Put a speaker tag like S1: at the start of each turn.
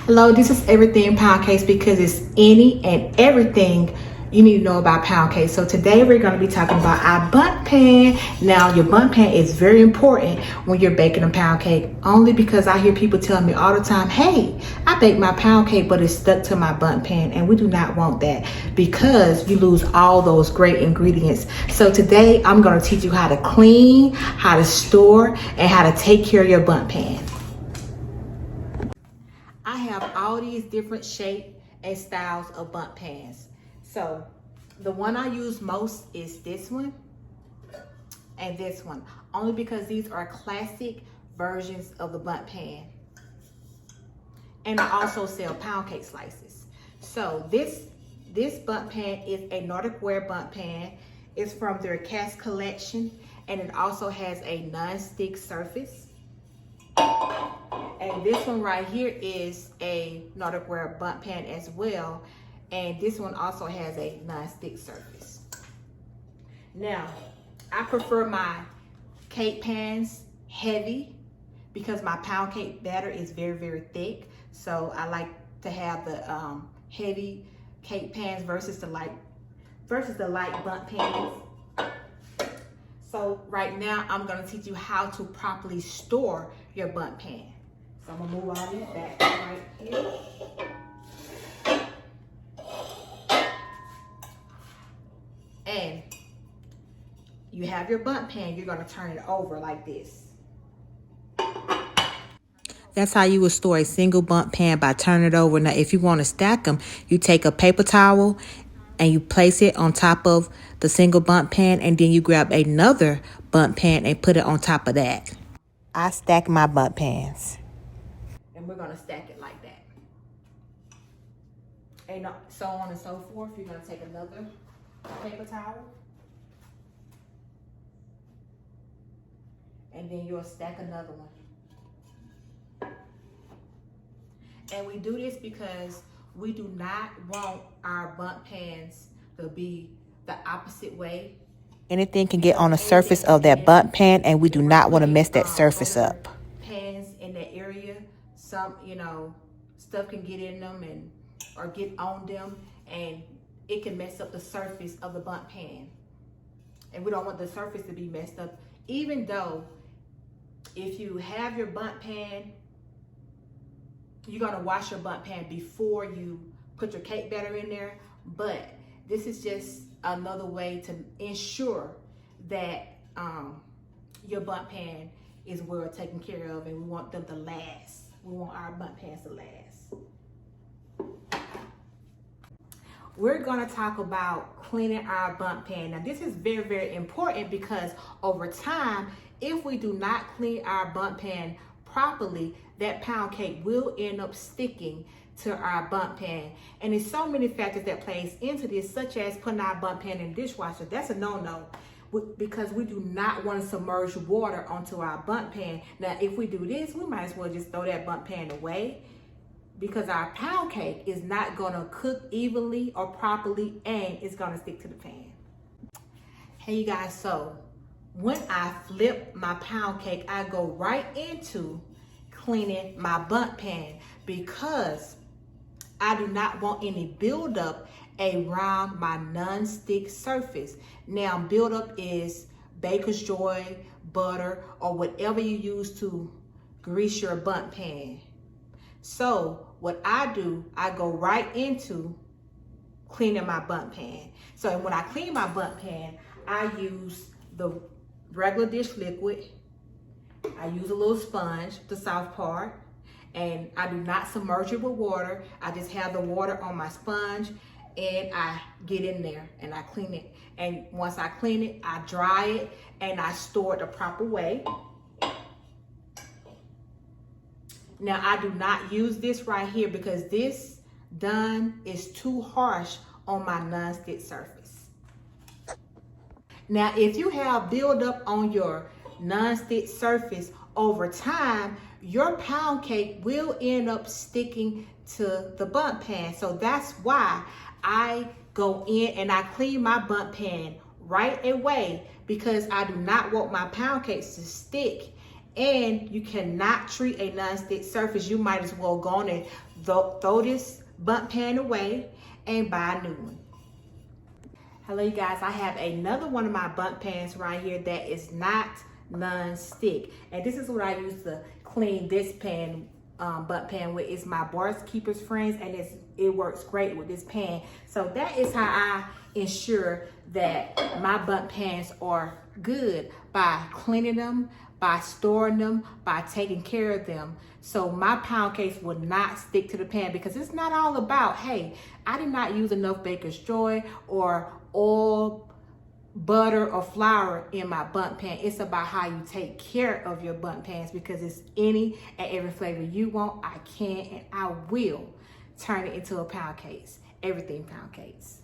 S1: Hello, this is Everything Pound Cakes because it's any and everything you need to know about pound cake. So today we're going to be talking about our bundt pan. Now your bundt pan is very important when you're baking a pound cake, only because I hear people tell me all the time, hey, I bake my pound cake but it's stuck to my bundt pan, and we do not want that because you lose all those great ingredients. So today I'm going to teach you how to clean, how to store, and how to take care of your bundt pan. I have all these different shape and styles of bundt pans. So the one I use most is this one and this one, only because these are classic versions of the bundt pan. And I also sell pound cake slices. So this bundt pan is a Nordic ware bundt pan. It's from their cast collection, and it also has a non-stick surface. And this one right here is a Nordic ware bundt pan as well. And this one also has a non-stick surface. Now, I prefer my cake pans heavy because my pound cake batter is very, very thick. So I like to have the heavy cake pans versus the light bundt pans. So right now, I'm gonna teach you how to properly store your bundt pan. So I'm gonna move all this back right here. And you have your bundt pan, you're gonna turn it over like this. That's how you would store a single bundt pan, by turning it over. Now, if you wanna stack them, you take a paper towel and you place it on top of the single bundt pan, and then you grab another bundt pan and put it on top of that. I stack my bundt pans. And we're gonna stack it like that. And so on and so forth. You're gonna take another paper towel, and then you'll stack another one. And we do this because we do not want our bundt pans to be the opposite way. Anything can get on the surface of that bundt pan, and we do not want to mess that surface up. Pans in that area, some, stuff can get in them or get on them, and it can mess up the surface of the bundt pan. And we don't want the surface to be messed up, even though if you have your bundt pan, you're gonna wash your bundt pan before you put your cake batter in there. But this is just another way to ensure that your bundt pan is well taken care of, and we want them to last. We want our bundt pans to last. We're gonna talk about cleaning our bundt pan. Now this is very, very important because over time, if we do not clean our bundt pan properly, that pound cake will end up sticking to our bundt pan. And there's so many factors that plays into this, such as putting our bundt pan in the dishwasher. That's a no-no, because we do not want to submerge water onto our bundt pan. Now, if we do this, we might as well just throw that bundt pan away, because our pound cake is not gonna cook evenly or properly, and it's gonna stick to the pan. Hey you guys, so when I flip my pound cake, I go right into cleaning my bundt pan, because I do not want any buildup around my non-stick surface. Now, buildup is baker's joy, butter, or whatever you use to grease your bundt pan. So what I do, I go right into cleaning my bundt pan. So when I clean my bundt pan, I use the regular dish liquid. I use a little sponge, the soft part, and I do not submerge it with water. I just have the water on my sponge, and I get in there and I clean it. And once I clean it, I dry it and I store it the proper way. Now, I do not use this right here because this done is too harsh on my non-stick surface. Now, if you have buildup on your non-stick surface over time, your pound cake will end up sticking to the bundt pan. So that's why I go in and I clean my bundt pan right away, because I do not want my pound cakes to stick And you cannot treat a non-stick surface. You might as well go on and throw this Bundt pan away and buy a new one. Hello you guys, I have another one of my Bundt pans right here that is not non-stick. And this is what I use to clean this pan, Bundt pan with. It's my Barkeeper's Friends, and it works great with this pan. So that is how I ensure that my Bundt pans are good, by cleaning them, by storing them, by taking care of them. So my pound cake will not stick to the pan, because it's not all about, hey, I did not use enough Baker's Joy or oil, butter, or flour in my Bundt pan. It's about how you take care of your Bundt pans, because it's any and every flavor you want. I can and I will turn it into a pound cake. Everything pound cakes.